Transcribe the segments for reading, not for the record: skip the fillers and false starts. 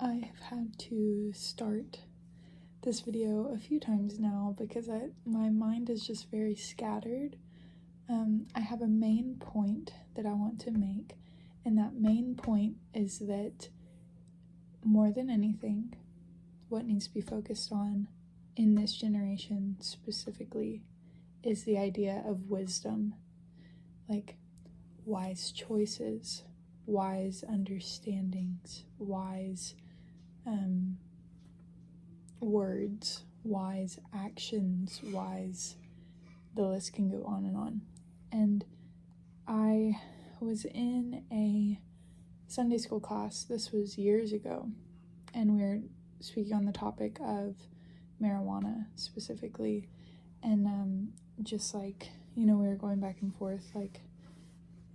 I have had to start this video a few times now because my mind is just very scattered. I have a main point that I want to make, and that main point is that more than anything, what needs to be focused on in this generation specifically is the idea of wisdom, like wise choices, wise understandings, wise words, wise actions, wise, the list can go on and on. And I was in a Sunday school class, this was years ago, and we were speaking on the topic of marijuana specifically, and just like, we were going back and forth, like,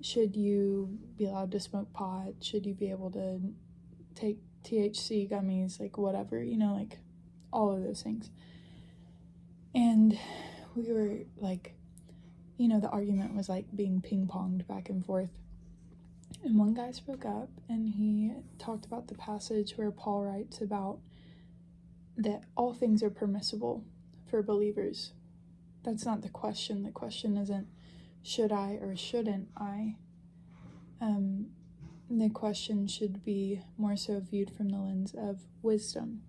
should you be allowed to smoke pot? Should you be able to take THC gummies? Like, whatever, like, all of those things. And we were, like, the argument was, like, being ping-ponged back and forth. And one guy spoke up, and he talked about the passage where Paul writes about that all things are permissible for believers. That's not the question. The question isn't, should I or shouldn't I? The question should be more so viewed from the lens of wisdom.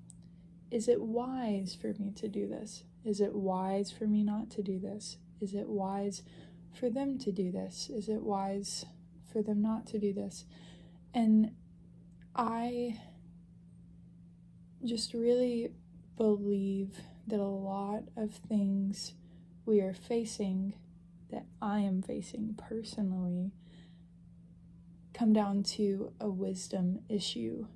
Is it wise for me to do this? Is it wise for me not to do this? Is it wise for them to do this? Is it wise for them not to do this? And I just really believe that a lot of things we are facing, that I am facing personally, come down to a wisdom issue.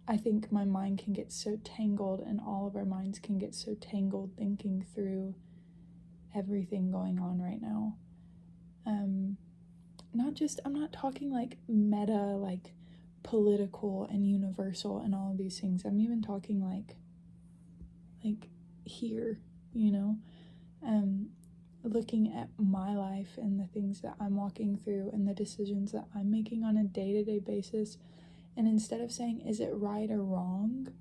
I think my mind can get so tangled, and all of our minds can get so tangled thinking through everything going on right now. I'm not talking like meta, like political and universal and all of these things. I'm even talking like here, looking at my life and the things that I'm walking through and the decisions that I'm making on a day-to-day basis. And instead of saying, is it right or wrong,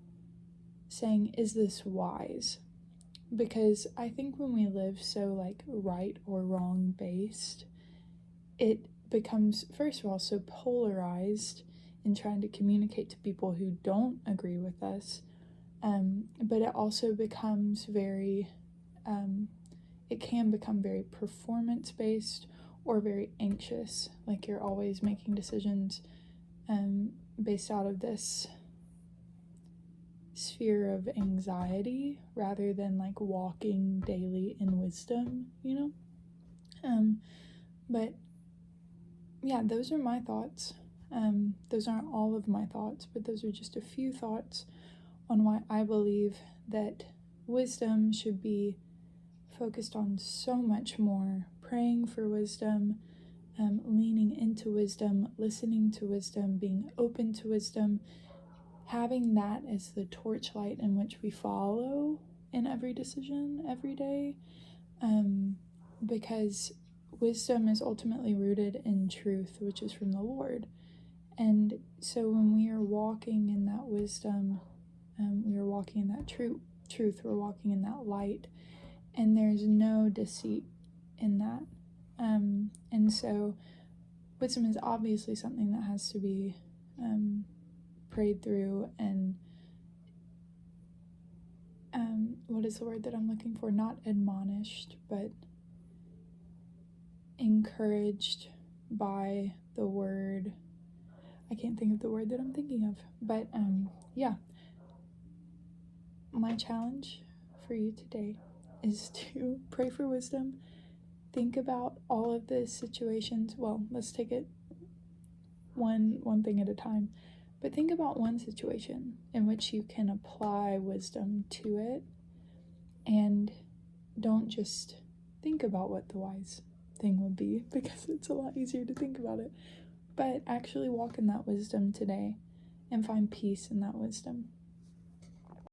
saying, is this wise? Because I think when we live so like right or wrong based, it becomes, first of all, so polarized in trying to communicate to people who don't agree with us. But it also becomes very, it can become very performance based or very anxious. Like you're always making decisions based out of this sphere of anxiety rather than like walking daily in wisdom, but yeah, those are my thoughts. Those aren't all of my thoughts, but those are just a few thoughts on why I believe that wisdom should be focused on so much more, praying for wisdom, leaning into wisdom, listening to wisdom, being open to wisdom, having that as the torchlight in which we follow in every decision every day, because wisdom is ultimately rooted in truth, which is from the Lord. And so when we are walking in that wisdom, we are walking in that truth, we're walking in that light, and there's no deceit in that. And so wisdom is obviously something that has to be prayed through and what is the word that I'm looking for? Not admonished, but encouraged by the word. I can't think of the word that I'm thinking of, but yeah. My challenge for you today is to pray for wisdom. Think about all of the situations. Well, let's take it one thing at a time. But think about one situation in which you can apply wisdom to it, and don't just think about what the wise thing would be, because it's a lot easier to think about it, but actually walk in that wisdom today and find peace in that wisdom.